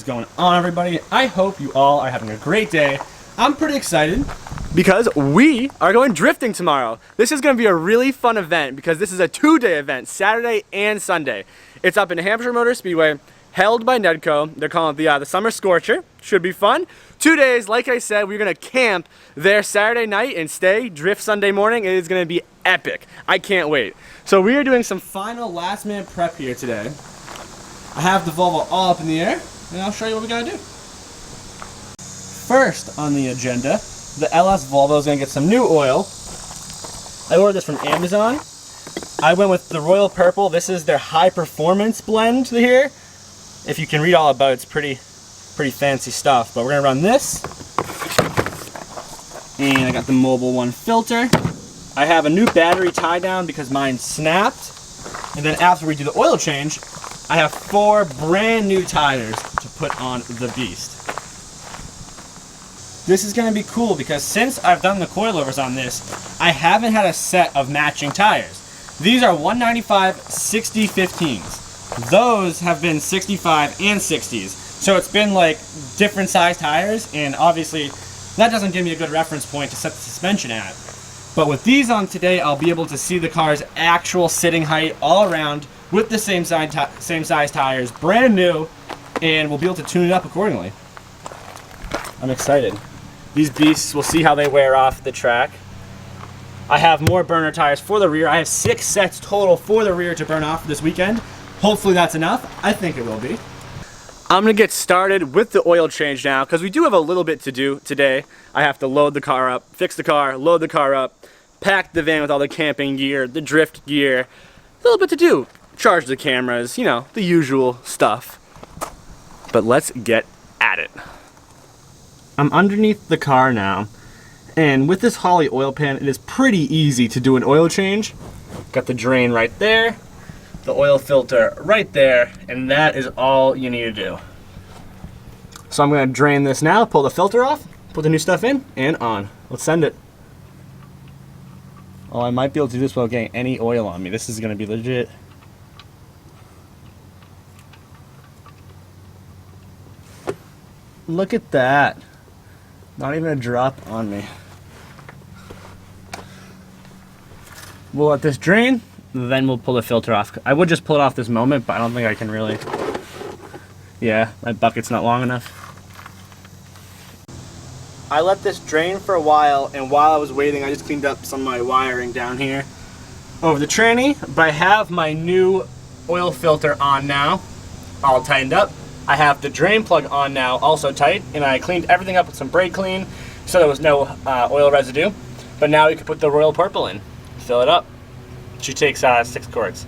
is going on, everybody? I hope you all are having a great day. I'm pretty excited because we are going drifting tomorrow. This is going to be a really fun event because this is a two-day event, Saturday and Sunday. It's up in Hampshire Motor Speedway, held by Nedco. They're calling it the Summer Scorcher. Should be fun. 2 days, like I said, we're going to camp there Saturday night and stay, drift Sunday morning. It is going to be epic. I can't wait. So we are doing some final last-minute prep here today. I have the Volvo all up in the air, and I'll show you what we gotta do. First on the agenda, the LS Volvo is gonna get some new oil. I ordered this from Amazon. I went with the Royal Purple. This is their high performance blend here. If you can read all about it, it's pretty fancy stuff. But we're gonna run this. And I got the Mobile One filter. I have a new battery tie down because mine snapped. And then after we do the oil change, I have 4 brand new tires to put on the beast. This is going to be cool because since I've done the coilovers on this, I haven't had a set of matching tires. These are 195 60-15s. Those have been 65 and 60s. So it's been like different size tires, and obviously that doesn't give me a good reference point to set the suspension at. But with these on today, I'll be able to see the car's actual sitting height all around with the same size tires, brand new, and we'll be able to tune it up accordingly. I'm excited. These beasts, we'll see how they wear off the track. I have more burner tires for the rear. I have 6 sets total for the rear to burn off this weekend. Hopefully that's enough. I think it will be. I'm gonna get started with the oil change now because we do have a little bit to do today. I have to load the car up, fix the car, load the car up, pack the van with all the camping gear, the drift gear. A little bit to do. Charge the cameras, you know, the usual stuff. But let's get at it. I'm underneath the car now, and with this Holley oil pan, it is pretty easy to do an oil change. Got the drain right there, the oil filter right there, and that is all you need to do. So I'm gonna drain this now, pull the filter off, put the new stuff in, and on. Let's send it. Oh, I might be able to do this without getting any oil on me. This is gonna be legit. Look at that. Not even a drop on me. We'll let this drain, then we'll pull the filter off. I would just pull it off this moment, but I don't think I can really. Yeah, my bucket's not long enough. I let this drain for a while, and while I was waiting, I just cleaned up some of my wiring down here over the tranny, but I have my new oil filter on now, all tightened up. I have the drain plug on now, also tight, and I cleaned everything up with some brake clean so there was no oil residue. But now you can put the Royal Purple in, fill it up. She takes 6 quarts.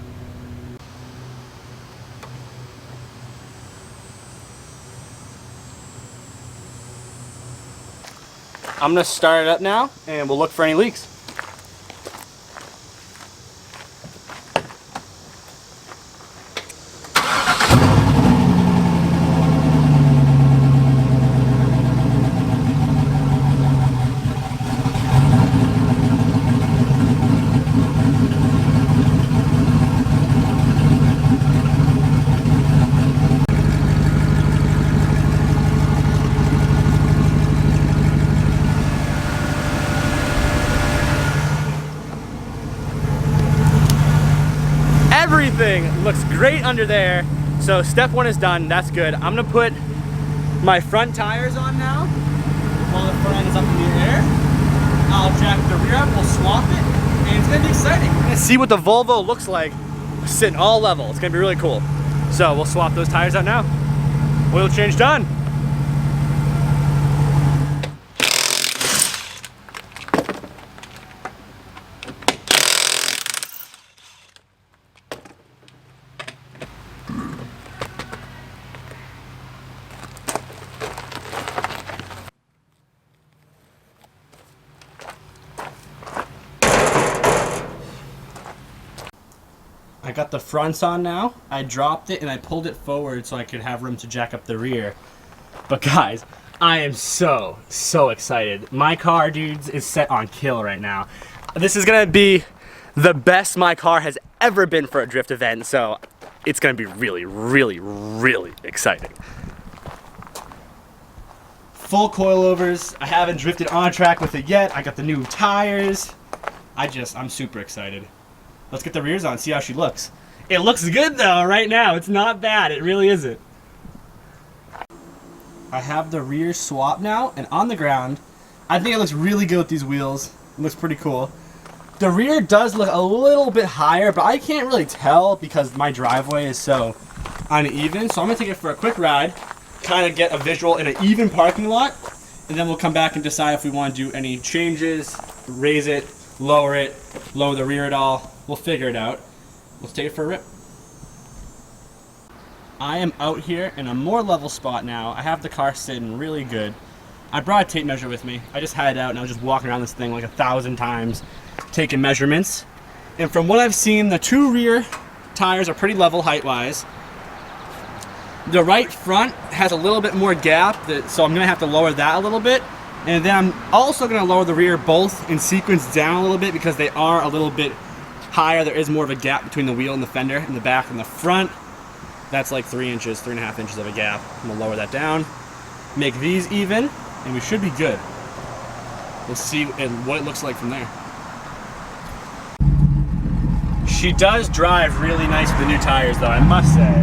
I'm gonna start it up now, and we'll look for any leaks. Everything looks great under there. So step 1 is done, that's good. I'm gonna put my front tires on now while the front end is up in the air. I'll jack the rear up, we'll swap it, and it's gonna be exciting. We're gonna see what the Volvo looks like sitting all level. It's gonna be really cool. So we'll swap those tires out now. Oil change done. I got the fronts on now. I dropped it and I pulled it forward so I could have room to jack up the rear. But guys, I am so excited. My car, dudes, is set on kill right now. This is gonna be the best my car has ever been for a drift event, so it's gonna be really exciting. full coilovers. I haven't drifted on track with it yet. I got the new tires. I'm super excited. Let's get the rears on, see how she looks. It looks good though right now. It's not bad. It really isn't. I have the rear swap now and on the ground. I think it looks really good with these wheels. It looks pretty cool. The rear does look a little bit higher, but I can't really tell because my driveway is so uneven. So I'm gonna take it for a quick ride, kind of get a visual in an even parking lot, and then we'll come back and decide if we want to do any changes, raise it, lower the rear at all. We'll figure it out. Let's take it for a rip. I am out here in a more level spot now. I have the car sitting really good. I brought a tape measure with me. I just had it out and I was just walking around this thing like 1,000 times, taking measurements. And from what I've seen, the two rear tires are pretty level height-wise. The right front has a little bit more gap, so I'm gonna have to lower that a little bit. And then I'm also gonna lower the rear both in sequence down a little bit because they are a little bit higher. There is more of a gap between the wheel and the fender in the back and the front. That's like 3 inches, 3.5 inches of a gap. I'm gonna lower that down, make these even, and we should be good. We'll see what it looks like from there. She does drive really nice with the new tires though, I must say.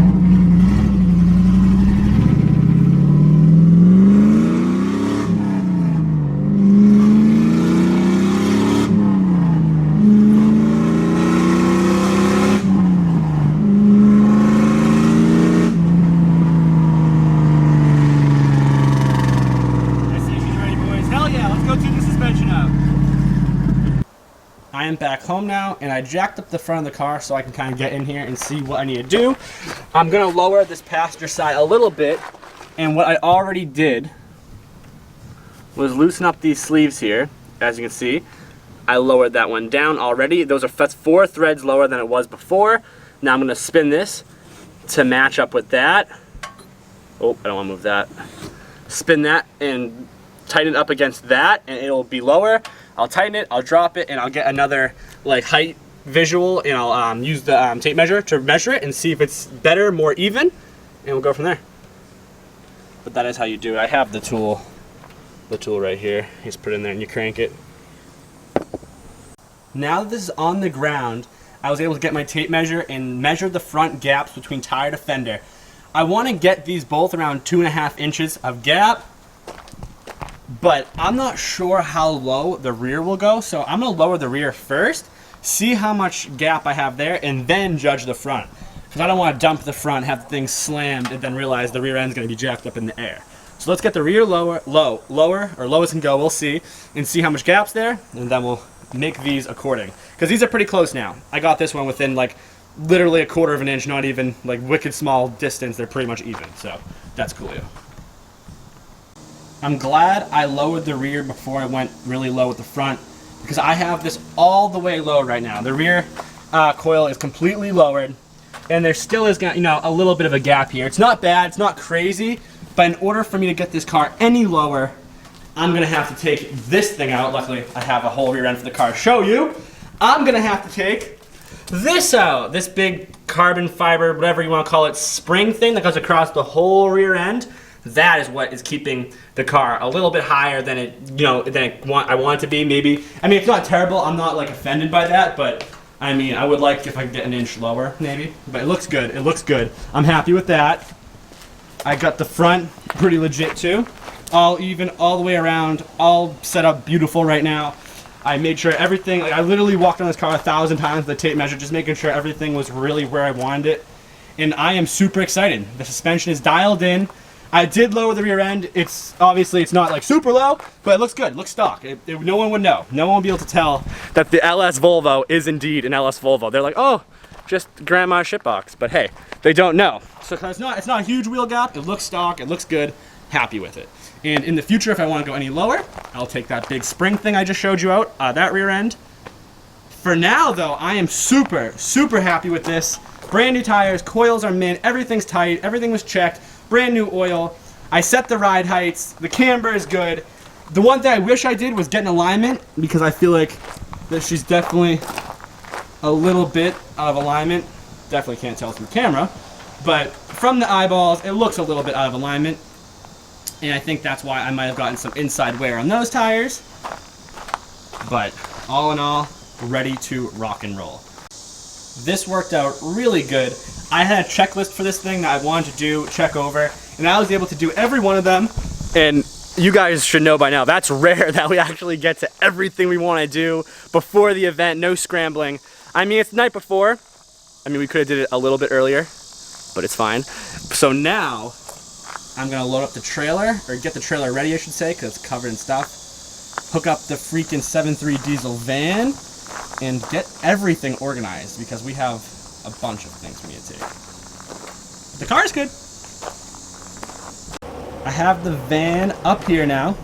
I am back home now, and I jacked up the front of the car so I can kind of get in here and see what I need to do. I'm going to lower this passenger side a little bit, and what I already did was loosen up these sleeves here. As you can see, I lowered that one down already. That's 4 threads lower than it was before. Now I'm going to spin this to match up with that. Oh, I don't want to move that. Spin that and tighten it up against that, and it'll be lower. I'll tighten it, I'll drop it, and I'll get another like height visual, and I'll use the tape measure to measure it and see if it's better, more even, and we'll go from there. But that is how you do it. I have the tool right here. You just put it in there and you crank it. Now that this is on the ground, I was able to get my tape measure and measure the front gaps between tire to fender. I want to get these both around 2.5 inches of gap, but I'm not sure how low the rear will go, so I'm going to lower the rear first, see how much gap I have there, and then judge the front. Because I don't want to dump the front, have the thing slammed, and then realize the rear end's going to be jacked up in the air. So let's get the rear lower, or low as can go, we'll see, and see how much gap's there, and then we'll make these according. Because these are pretty close now. I got this one within like literally 1/4 inch, not even like wicked small distance. They're pretty much even, so that's coolio. I'm glad I lowered the rear before I went really low with the front, because I have this all the way low right now. The rear coil is completely lowered, and there still is, you know, a little bit of a gap here. It's not bad, it's not crazy, but in order for me to get this car any lower, I'm gonna have to take this thing out. Luckily, I have a whole rear end for the car to show you. I'm gonna have to take this out, this big carbon fiber, whatever you want to call it, spring thing that goes across the whole rear end. That is what is keeping the car a little bit higher than it, you know, I want it to be. Maybe, I mean, it's not terrible. I'm not like offended by that, but I mean, I would like if I could get an inch lower, maybe. But it looks good. It looks good. I'm happy with that. I got the front pretty legit too, all even, all the way around, all set up beautiful right now. I made sure everything, like I literally walked on this car 1,000 times with the tape measure, just making sure everything was really where I wanted it. And I am super excited. The suspension is dialed in. I did lower the rear end. It's obviously, it's not like super low, but it looks good. It looks stock. No one would know. No one would be able to tell that the LS Volvo is indeed an LS Volvo. They're like, oh, just grandma's shitbox. But hey, they don't know. So it's not a huge wheel gap. It looks stock. It looks good. Happy with it. And in the future, if I want to go any lower, I'll take that big spring thing I just showed you out, that rear end. For now, though, I am super, super happy with this. Brand new tires, coils are mint, everything's tight, everything was checked. Brand new oil. I set the ride heights. The camber is good. The one thing I wish I did was get an alignment, because I feel like that she's definitely a little bit out of alignment. Definitely can't tell from the camera, but from the eyeballs, it looks a little bit out of alignment. And I think that's why I might have gotten some inside wear on those tires. But all in all, ready to rock and roll. This worked out really good. I had a checklist for this thing that I wanted to do, check over, and I was able to do every one of them. And you guys should know by now, that's rare that we actually get to everything we want to do before the event, no scrambling. I mean, it's the night before. I mean, we could have did it a little bit earlier, but it's fine. So now, I'm gonna load up the trailer, or get the trailer ready, I should say, because it's covered in stuff. Hook up the freaking 7.3 diesel van, and get everything organized, because we have a bunch of things we need to take. The car's good. I have the van up here now.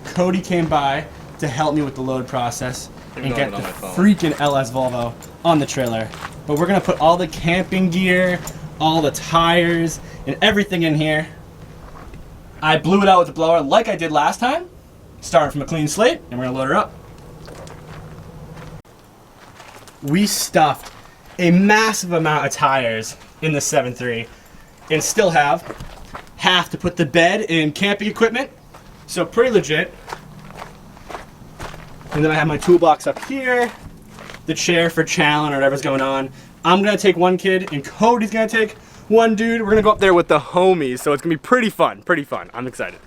Cody came by to help me with the load process and get the freaking LS Volvo on the trailer. But we're gonna put all the camping gear, all the tires, and everything in here. I blew it out with the blower like I did last time. Starting from a clean slate, and we're gonna load her up. We stuffed a massive amount of tires in the 7.3 and still have half to put the bed in camping equipment, so pretty legit. And then I have my toolbox up here, the chair for challenge or whatever's going on. I'm gonna take one kid and Cody's gonna take one dude. We're gonna go up there with the homies, so it's gonna be pretty fun, I'm excited.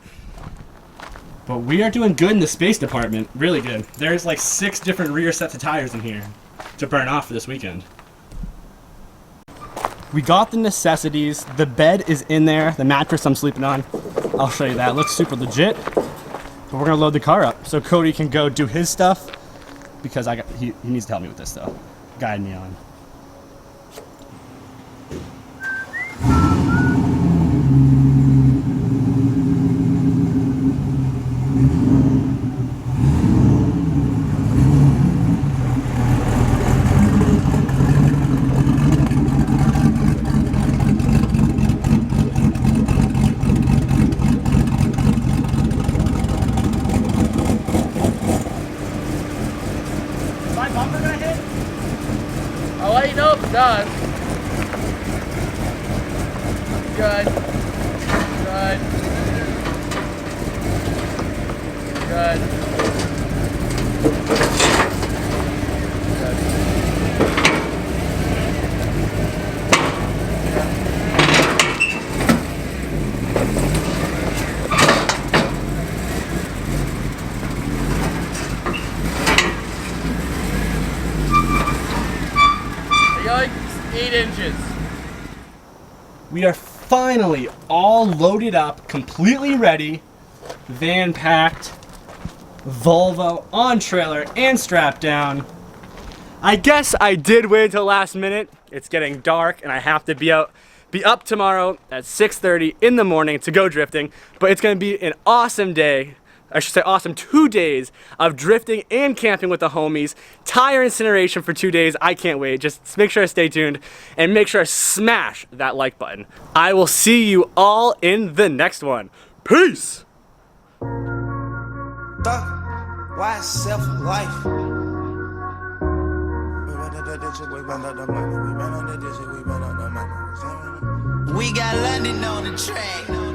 But we are doing good in the space department, really good. There's like 6 different rear sets of tires in here to burn off for this weekend. We got the necessities. The bed is in there. The mattress I'm sleeping on, I'll show you that. It looks super legit. But we're gonna load the car up so Cody can go do his stuff, because he needs to help me with this though. Guide me on. I'll let you know if it does. Good. Good. Good. Like 8 inches. We are finally all loaded up, completely ready, van packed, Volvo on trailer and strapped down. I guess I did wait until last minute. It's getting dark and I have to be up tomorrow at 6:30 in the morning to go drifting, but it's gonna be an awesome day. I should say awesome 2 days of drifting and camping with the homies. Tire incineration for 2 days. I can't wait. Just make sure I stay tuned and make sure I smash that like button. I will see you all in the next one. Peace. Why self-life? We got London on the track.